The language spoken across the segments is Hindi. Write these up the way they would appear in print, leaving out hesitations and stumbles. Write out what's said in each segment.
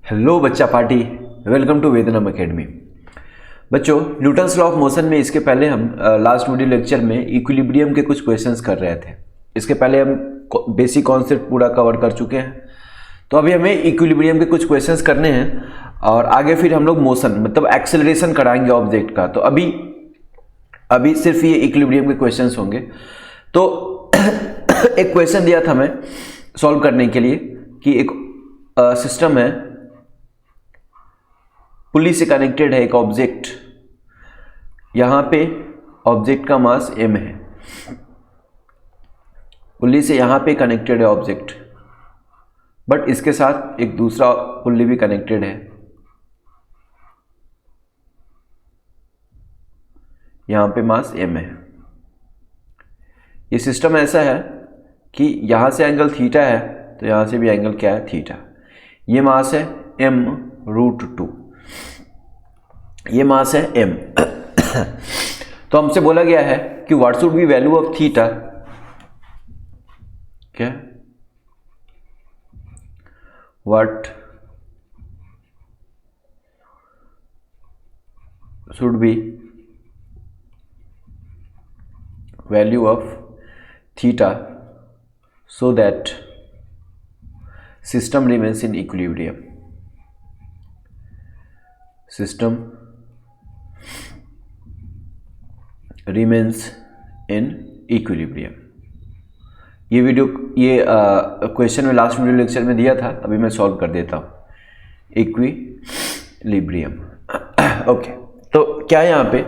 हेलो बच्चा पार्टी, वेलकम टू वेदनम एकेडमी। बच्चों, न्यूटन्स लॉ ऑफ मोशन में इसके पहले हम लास्ट वीडियो लेक्चर में इक्विलिब्रियम के कुछ क्वेश्चंस कर रहे थे। इसके पहले हम बेसिक कॉन्सेप्ट पूरा कवर कर चुके हैं, तो अभी हमें इक्विलिब्रियम के कुछ क्वेश्चंस करने हैं और आगे फिर हम लोग मोशन मतलब एक्सेलरेशन कराएंगे ऑब्जेक्ट का। तो अभी सिर्फ ये इक्विलिब्रियम के क्वेश्चंस होंगे। तो एक क्वेश्चन दिया था मैं सॉल्व करने के लिए कि एक सिस्टम है, पुली से कनेक्टेड है एक ऑब्जेक्ट। यहां पे ऑब्जेक्ट का मास m है, पुली से यहां पे कनेक्टेड है ऑब्जेक्ट, बट इसके साथ एक दूसरा पुली भी कनेक्टेड है। यहां पे मास m है। ये सिस्टम ऐसा है कि यहां से एंगल थीटा है तो यहां से भी एंगल क्या है, थीटा। ये मास है m√2, ये मास है m। तो हमसे बोला गया है कि what should be value of theta, क्या what should be value of theta so that system remains in equilibrium, system remains in equilibrium। ये क्वेश्चन में लास्ट वीडियो लेक्चर में दिया था, अभी मैं सॉल्व कर देता हूँ। Equilibrium okay. तो क्या है यहाँ पे,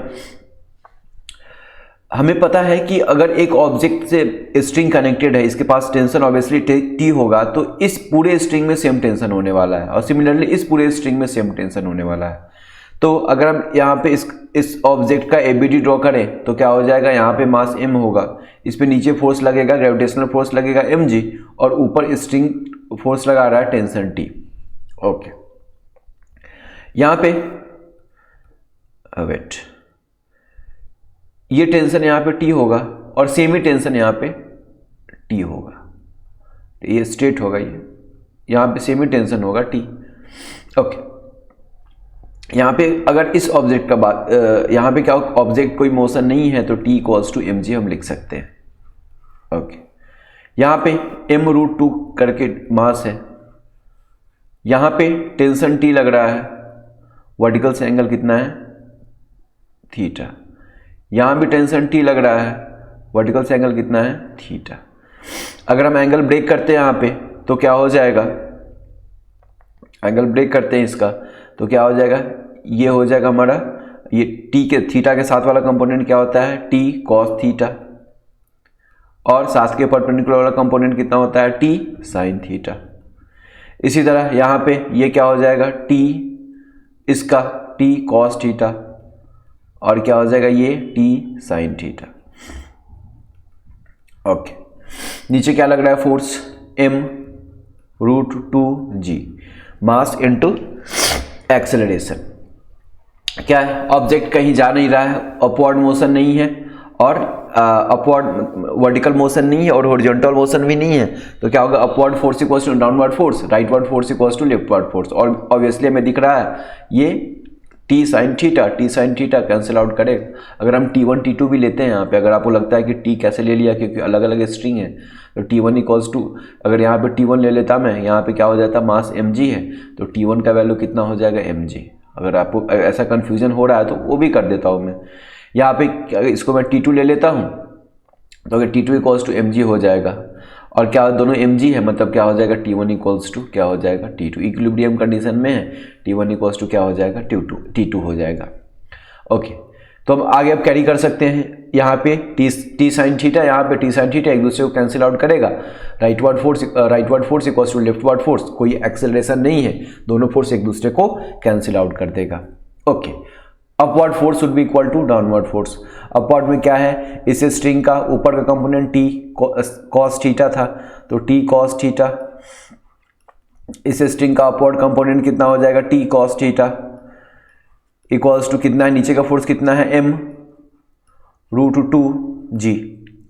हमें पता है कि अगर एक ऑब्जेक्ट से स्ट्रिंग कनेक्टेड है, इसके पास टेंशन ऑब्वियसली टी होगा, तो इस पूरे स्ट्रिंग में सेम टेंशन होने वाला है और सिमिलरली इस पूरे स्ट्रिंग में सेम टेंशन होने वाला है। तो अगर हम यहाँ पे इस ऑब्जेक्ट का एबीडी ड्रॉ करें तो क्या हो जाएगा, यहाँ पे मास m होगा, इस पे नीचे फोर्स लगेगा, ग्रेविटेशनल फोर्स लगेगा mg, और ऊपर स्ट्रिंग फोर्स लगा रहा है टेंशन t। ओके, यहाँ पे वेट, ये टेंशन यहाँ पे T होगा और सेम ही टेंशन यहाँ पे T होगा, ये स्ट्रेट होगा, ये यहाँ पे सेम ही टेंशन होगा T। ओके, यहाँ पे अगर इस ऑब्जेक्ट का बात, यहाँ पे क्या ऑब्जेक्ट कोई मोशन नहीं है तो T = mg हम लिख सकते हैं। ओके, यहाँ पे m√2 करके मास है, यहाँ पे टेंशन T लग रहा है, वर्टिकल से एंगल कितना है, थीटा। यहाँ भी टेंशन T लग रहा है, वर्टिकल से एंगल कितना है, थीटा। अगर हम एंगल ब्रेक करते हैं यहाँ पे तो क्या हो जाएगा, एंगल ब्रेक करते हैं इसका तो क्या हो जाएगा, ये हो जाएगा हमारा, ये T के थीटा के साथ वाला कंपोनेंट क्या होता है, T cos थीटा, और साथ के परपेंडिकुलर वाला कंपोनेंट कितना होता है, T sin थीटा। इसी तरह यहाँ पे ये क्या हो जाएगा, T इसका T cos थीटा, और क्या हो जाएगा ये T sin थीटा। ओके, नीचे क्या लग रहा है, force m√2g, mass into acceleration. क्या है, ऑब्जेक्ट कहीं जा नहीं रहा है, अपवर्ड मोशन नहीं है और अपवर्ड वर्टिकल मोशन नहीं है और हॉरिजॉन्टल मोशन भी नहीं है, तो क्या होगा, upward force equals to downward force, rightward force equals to leftward force. और ऑब्वियसली हमें दिख रहा है ये T sin theta cancel out करेगा। अगर हम T1 T2 भी लेते हैं यहाँ पे, अगर आपको लगता है कि T कैसे ले लिया क्योंकि अलग अलग स्ट्रिंग है, तो T1 = अगर यहाँ पे T1 ले लेता मैं, यहाँ पे क्या हो जाता, मास mg है, तो T1 का वैल्यू कितना हो जाएगा, mg। अगर आपको ऐसा कन्फ्यूजन हो रहा है तो वो भी कर देता हूँ मैं। यहाँ पे इसको मैं T2 ले लेता हूँ तो अगर T2 = mg हो जाएगा, और क्या दोनों mg है, मतलब क्या हो जाएगा, T1 = क्या हो जाएगा, T2। इक्विलिब्रियम कंडीशन में है, T1 = क्या हो जाएगा, T2 हो जाएगा। ओके, तो हम आगे अब कैरी कर सकते हैं। यहाँ पे T sin थीटा, यहाँ पे T sin थीटा एक दूसरे को कैंसिल आउट करेगा। Rightward force equals to leftward force, कोई एक्सेलरेशन नहीं है, दोनों फोर्स एक दूसरे को कैंसिल आउट कर देगा। Okay, upward force would be equal to downward force. Upward में क्या है, इस स्ट्रिंग का ऊपर का कंपोनेंट T cos थीटा था, तो T cos थीटा, इस स्ट्रिंग का अपवर्ड कंपोनेंट कितना हो जाएगा, T cos theta equals to कितना है, नीचे का फोर्स कितना है, m√2g।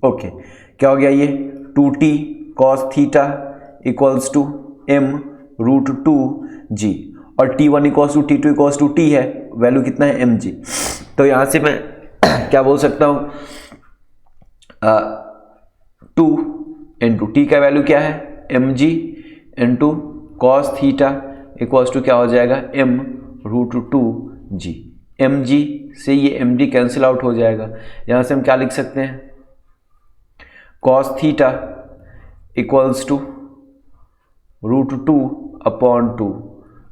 ओके, क्या हो गया ये 2t cos theta equals to m√2g, और T1 equals to T2 equals to T है, वैल्यू कितना है mg। तो यहाँ से मैं क्या बोल सकता हूँ 2 इंटू टी का वैल्यू क्या है mg into cos theta equals to क्या हो जाएगा m√2g। mg से ये md कैंसिल आउट हो जाएगा। यहाँ से हम क्या लिख सकते हैं cos theta equals to √2/2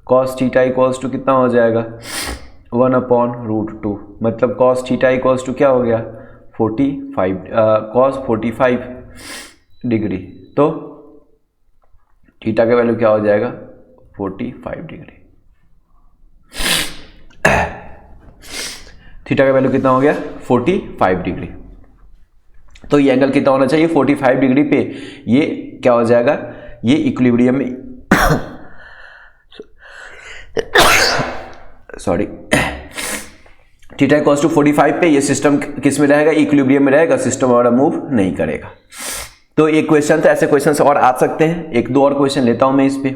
cos theta equals to कितना हो जाएगा 1/√2, मतलब कॉस थीटा इक्वल्स टू क्या हो गया 45 कॉस 45 डिग्री। तो थीटा का वैल्यू क्या हो जाएगा 45 डिग्री। थीटा का वैल्यू कितना हो गया 45 डिग्री। तो ये एंगल कितना होना चाहिए 45 डिग्री पे, ये क्या हो जाएगा ये इक्विलिब्रियम में सॉरी थीटा इक्वल्स टू 45 पे ये सिस्टम किस में रहेगा इक्विलिब्रियम में रहेगा, सिस्टम और मूव नहीं करेगा। तो एक क्वेश्चन था, ऐसे क्वेश्चन और आ सकते हैं। एक दो और क्वेश्चन लेता हूं मैं इस पे।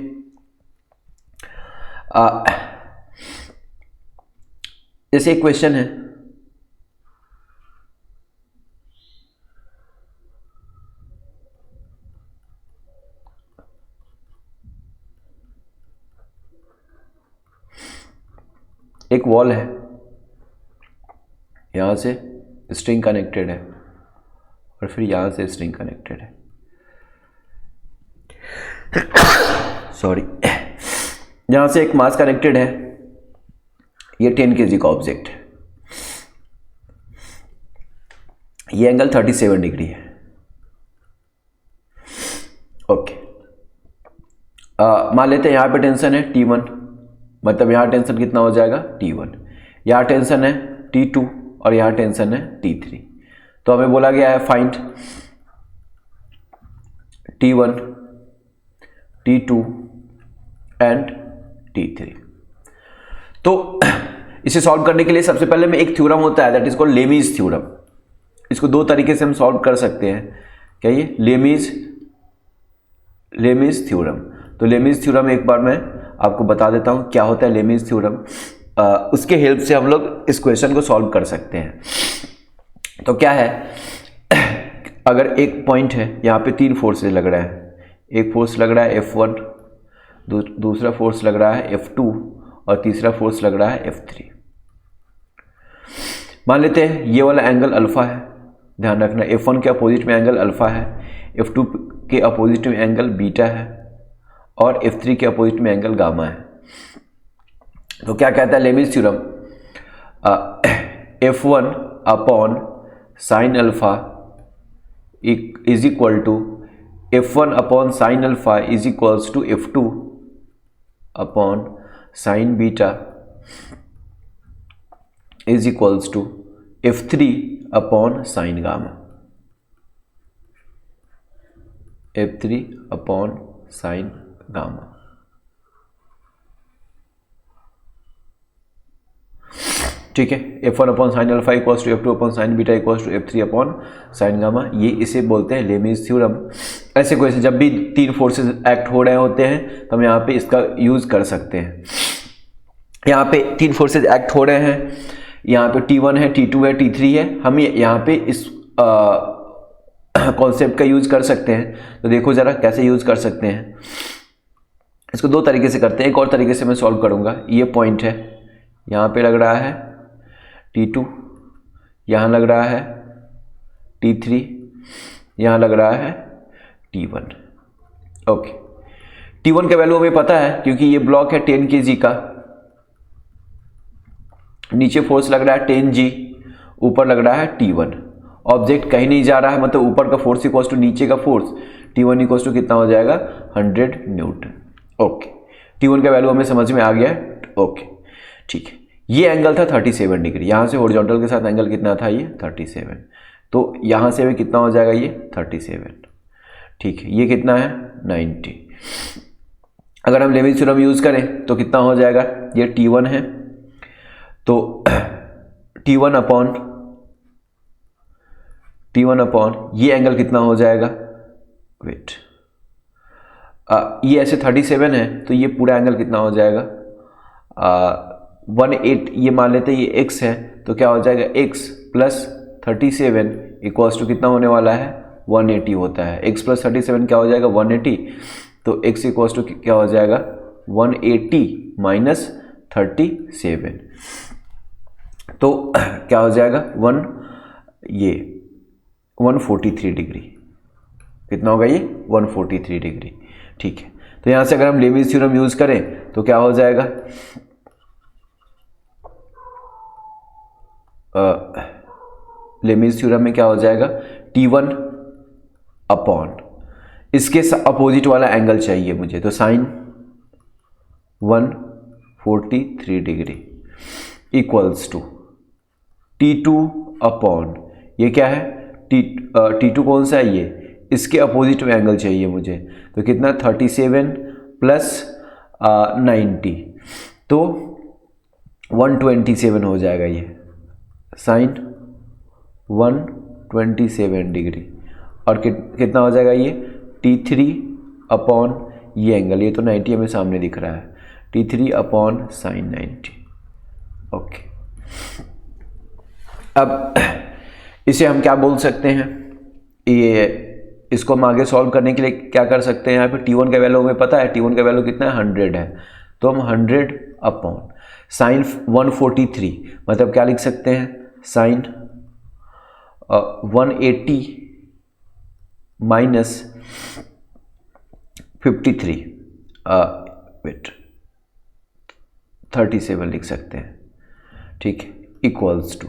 जैसे एक क्वेश्चन है एक वॉल है, यहां से स्ट्रिंग कनेक्टेड है और फिर यहां से स्ट्रिंग कनेक्टेड है सॉरी यहां से एक मास कनेक्टेड है, ये 10 kg का ऑब्जेक्ट है, ये एंगल 37 डिग्री है। ओके मान लेते हैं यहां पे टेंशन है T1, मतलब यहां टेंशन कितना हो जाएगा T1, यहां टेंशन है T2 और यहां टेंशन है T3। तो हमें बोला गया है find T1 T2 and T3। तो इसे सॉल्व करने के लिए सबसे पहले में एक थ्योरम होता है that is called Lami's theorem. इसको दो तरीके से हम सॉल्व कर सकते हैं। क्या ये लेमीज थ्योरम। तो लेमीज थ्योरम एक बार मैं आपको बता देता हूं क्या होता है लेमीज थ्योरम। उसके हेल्प से हम लोग इस क्वेश्चन को सॉल्व कर सकते हैं। तो क्या है अगर एक पॉइंट है यहाँ पे 3 फोर्सेज लग रहा है, एक फोर्स लग रहा है F1, दूसरा फोर्स लग रहा है F2 और तीसरा फोर्स लग रहा है F3। मान लेते हैं ये वाला एंगल अल्फा है, ध्यान रखना F1 के अपोजिट में एंगल अल्फा है, F2 के अपोजिट में एंगल बीटा है और F3 के अपोजिट में एंगल गामा है। तो क्या कहता है Lami's theorem F1 upon sine alpha is equal to F1 upon sine alpha is equals to F2 upon sine beta is equals to F3 upon sine gamma, F3 upon sine gamma. ठीक है, F1 upon sine alpha equals to F2 upon sine beta equals to F3 upon sine gamma, ये इसे बोलते हैं लेमीज थ्योरम। ऐसे क्वेश्चन जब भी 3 फोर्सेस एक्ट हो रहे होते हैं तो हम यहाँ पे इसका यूज कर सकते हैं। यहाँ पे 3 फोर्सेस एक्ट हो रहे हैं, यहाँ पे T1 है, T2 है, T3 है, हम यहाँ पे इस कॉन्सेप्ट का यूज कर सकते हैं। तो देखो जरा कैसे यूज कर सकते हैं। इसको 2 तरीके से करते हैं, एक और तरीके से मैं सॉल्व करूंगा। ये पॉइंट है, यहाँ पे लग रहा है T2, यहाँ लग रहा है T3, यहाँ लग रहा है T1। ओके, T1 का वैल्यू हमें पता है क्योंकि ये ब्लॉक है 10 kg का, नीचे फोर्स लग रहा है 10G, ऊपर लग रहा है T1। ऑब्जेक्ट कहीं नहीं जा रहा है, मतलब ऊपर का फोर्स इक्वल्स टू नीचे का फोर्स, T1 इक्वल्स टू कितना हो जाएगा 100 न्यूटन। ओके, T1 का वैल्यू हमें समझ में आ गया। ओके ठीक है, ये एंगल था 37 डिग्री, यहाँ से हॉरिजॉन्टल के साथ एंगल कितना था ये 37। तो यहाँ से भी कितना हो जाएगा ये 37। ठीक है, ये कितना है 90। अगर हम लेमीज थ्योरम यूज करें तो कितना हो जाएगा, ये T1 है तो T1 अपॉन ये एंगल कितना हो जाएगा, वेट ये ऐसे 37 है तो ये पूरा एंगल कितना हो जाएगा 18 ये मान लेते हैं ये x है, तो क्या हो जाएगा x प्लस 37 इक्वल्स टू कितना होने वाला है 180 होता है। x प्लस 37 क्या हो जाएगा 180, तो x इक्वल्स टू क्या हो जाएगा 180 माइनस 37, तो क्या हो जाएगा 143 डिग्री। कितना होगा ये 143 डिग्री। ठीक है, तो यहाँ से अगर हम लेबनिज़ थ्योरम यूज़ करें तो क्या हो जाएगा, लेबनिज़ थ्योरम में क्या हो जाएगा T1 अपॉन इसके अपोजिट वाला एंगल चाहिए मुझे, तो sine 143 degree equals to T2 upon ये क्या है T2 कौन सा है ये, इसके अपोजिट में एंगल चाहिए मुझे, तो कितना 37 प्लस 90, तो 127 हो जाएगा ये साइन 127 डिग्री। और कितना हो जाएगा ये T3 अपॉन ये एंगल, ये तो 90 हमें सामने दिख रहा है, T3 अपॉन साइन 90। ओके, अब इसे हम क्या बोल सकते हैं, ये इसको हम आगे सॉल्व करने के लिए क्या कर सकते हैं, यहाँ पे T1 का वैल्यू हमें पता है, T1 का वैल्यू कितना है 100 है, तो हम 100 अपॉन साइन 143 मतलब क्या लिख सकते हैं साइन 180 माइनस 53 37 लिख सकते हैं। ठीक है, equals to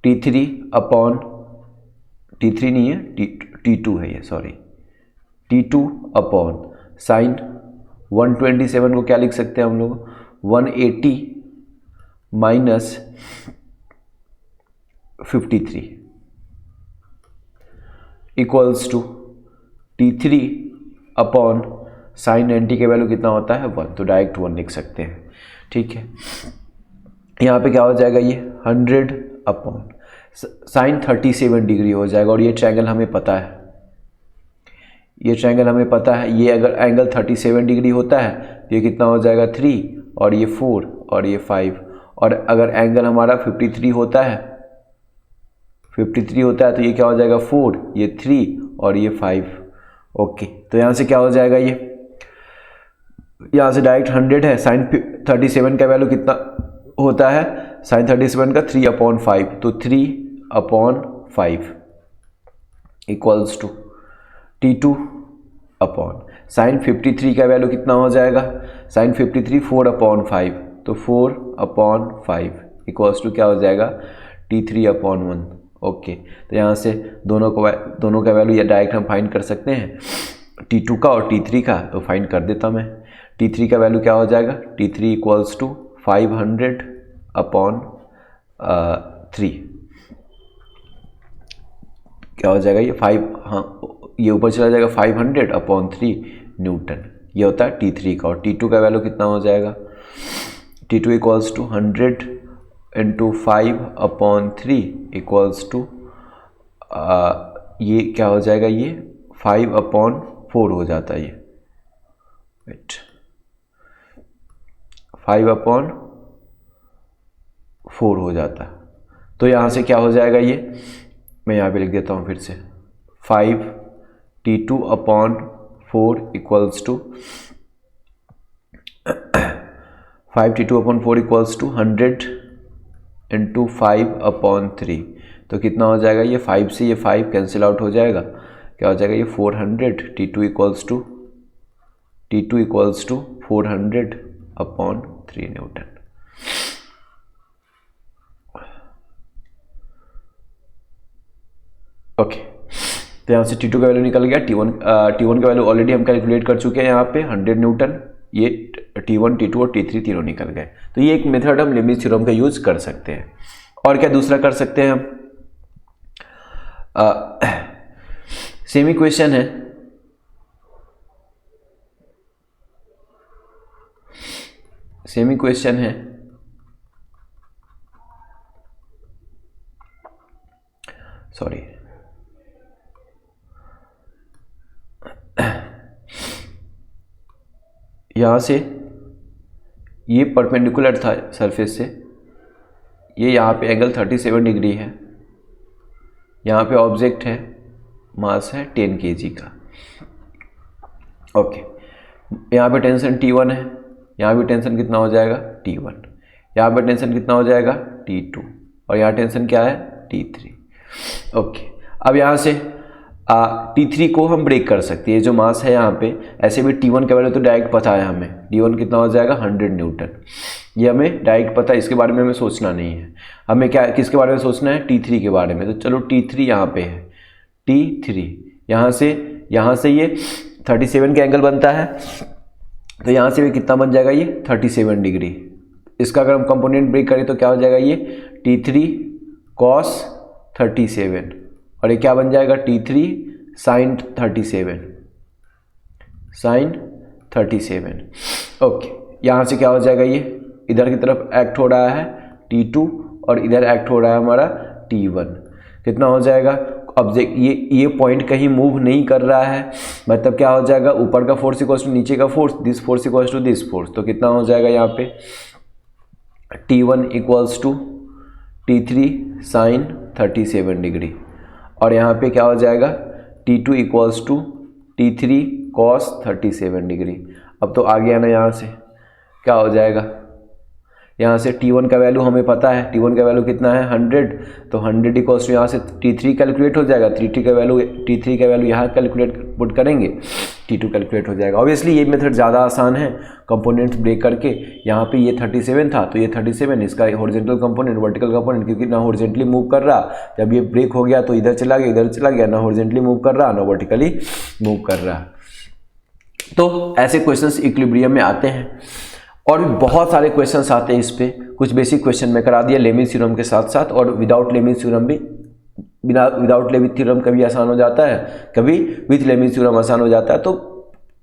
T3 upon T3 नहीं है T2 है ये, सॉरी T2 अपॉन साइन 127 को क्या लिख सकते हैं हम लोग 180 minus 53 equals to T3 upon sine 90 के वैल्यू कितना होता है 1, तो डायरेक्ट 1 लिख सकते हैं। ठीक है, यहाँ पे क्या हो जाएगा ये 100 अपॉन साइन 37 डिग्री हो जाएगा, और ये ट्रायंगल हमें पता है, ये ट्रायंगल हमें पता है, ये अगर एंगल 37 डिग्री होता है तो ये कितना हो जाएगा 3 और ये 4 और ये 5, और अगर एंगल हमारा 53 होता है तो ये क्या हो जाएगा 4, ये 3 और ये 5। ओके, तो यहाँ से क्या हो जाएगा ये, यहाँ से डायरेक्ट 100 है, साइन 37 का वैल्यू कितना होता है साइन 37 का 3 अपॉन 5, तो 3 upon 5 equals to T2 upon sine 53 का वैल्यू कितना हो जाएगा साइन 53 4 अपॉन 5, तो 4 अपॉन 5 इक्वल्स टू क्या हो जाएगा T3 अपॉन 1। ओके, तो यहाँ से दोनों का वैल्यू या डायरेक्ट हम फाइंड कर सकते हैं, T2 का और T3 का, तो फाइंड कर देता मैं। T3 का वैल्यू क्या हो जाएगा T3 इक्वल्स टू 500 अपॉन 3, क्या हो जाएगा ये 5, हाँ ये ऊपर चला जाएगा 500 अपॉन 3 न्यूटन, ये होता है T3 का। और T2 का वैल्यू कितना हो जाएगा T2 equals to 100 into 5 upon 3 equals to ये क्या हो जाएगा ये 5 अपॉन 4 हो जाता है, ये वेट 5 अपॉन 4 हो जाता है, तो यहाँ से क्या हो जाएगा ये, मैं यहाँ पे लिख देता हूँ फिर से 5 T2 upon 4 equals to 5 T2 upon 4 equals to 100 into 5 upon 3, तो कितना हो जाएगा ये 5 से ये 5 कैंसिल आउट हो जाएगा, क्या हो जाएगा ये 400 T2 equals to 400 upon 3 newton. Okay, तो यहाँ से T2 का वैल्यू निकल गया, T1 का वैल्यू ऑलरेडी हम कैलकुलेट कर चुके हैं यहाँ पे 100 न्यूटन, ये T1 T2 और T3 तीनों निकल गए। तो ये एक मेथड हम लेबनिज़ थ्योरम का यूज कर सकते हैं। और क्या दूसरा कर सकते हैं हम, सेम इक्वेशन है, सॉरी यहाँ से ये परपेंडिकुलर था सरफेस से, ये यहाँ पे एंगल 37 डिग्री है, यहाँ पे ऑब्जेक्ट है, मास है 10 kg का। ओके, यहाँ पे टेंशन T1 है, यहाँ भी टेंशन कितना हो जाएगा T1, यहाँ पे टेंशन कितना हो जाएगा T2, और यहाँ टेंशन क्या है T3। ओके, अब यहाँ से T3 को हम ब्रेक कर सकते हैं। जो मास है यहाँ पे, ऐसे भी T1 का वैल्यू तो डायरेक्ट पता है हमें, T1 कितना हो जाएगा 100 न्यूटन, ये हमें डायरेक्ट पता है, इसके बारे में हमें सोचना नहीं है। हमें क्या किसके बारे में सोचना है, T3 के बारे में। तो चलो T3 यहाँ पे है, T3 यहाँ से ये 37 का एंगल बनता है, तो यहाँ से भी कितना बन जाएगा ये 37 डिग्री। इसका अगर हम कंपोनेंट ब्रेक करें तो क्या हो जाएगा ये T3 cos 37, और ये क्या बन जाएगा T3 sin 37। ओके, यहाँ से क्या हो जाएगा, ये इधर की तरफ एक्ट हो रहा है T2 और इधर एक्ट हो रहा है हमारा T1। कितना हो जाएगा, ऑब्जेक्ट ये पॉइंट कहीं मूव नहीं कर रहा है, मतलब क्या हो जाएगा, ऊपर का फोर्स इक्वल्स टू नीचे का force, this force equals to this force. तो कितना हो जाएगा यहाँ पे T1 equals to T3 sin 37 degree, और यहाँ पे क्या हो जाएगा T2 equals to T3 cos 37 degree. अब तो आ गया ना, यहाँ से क्या हो जाएगा, यहाँ से T1 का वैल्यू हमें पता है, T1 का वैल्यू कितना है 100, तो 100 इक्वल्स टू यहाँ से T3 कैलकुलेट हो जाएगा, T3 का वैल्यू यहाँ कैलकुलेट पुट करेंगे, T2 कैलकुलेट हो जाएगा। ऑब्वियसली ये मेथड ज़्यादा आसान है कंपोनेंट्स ब्रेक करके। यहाँ पे ये 37 था, तो ये 37 इसका हॉरिजॉन्टल कंपोनेंट, वर्टिकल कंपोनेंट, क्योंकि ना हॉरिजॉन्टली मूव कर रहा, जब ये ब्रेक हो गया तो इधर चला गया, ना हॉरिजॉन्टली मूव कर रहा ना वर्टिकली मूव कर रहा। तो ऐसे क्वेश्चंस इक्विलिब्रियम में आते हैं, और भी बहुत सारे क्वेश्चंस आते हैं इस पे। कुछ बेसिक क्वेश्चन में करा दिया लेमिस थ्योरम के साथ साथ, और विदाउट लेमिस थ्योरम भी, विदाउट लेमिस थ्योरम कभी आसान हो जाता है, कभी विथ लेमिस थ्योरम आसान हो जाता है। तो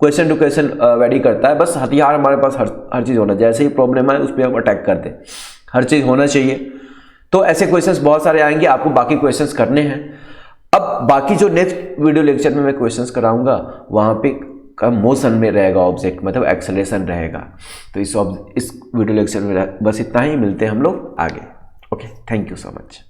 क्वेश्चन टू क्वेश्चन वेरी करता है, बस हथियार हमारे पास हर चीज़ होना, जैसे ही प्रॉब्लम आए उस पर हम अटैक कर दें, हर चीज़ होना चाहिए। तो ऐसे क्वेश्चंस बहुत सारे आएंगे, आपको बाकी क्वेश्चंस करने हैं। अब बाकी जो नेक्स्ट वीडियो लेक्चर में मैं क्वेश्चंस कराऊंगा, वहाँ पे का मोशन में रहेगा ऑब्जेक्ट, मतलब एक्सेलरेशन रहेगा। तो इस वीडियो लेक्चर में बस इतना ही, मिलते हैं हम लोग आगे। Okay, thank you so much.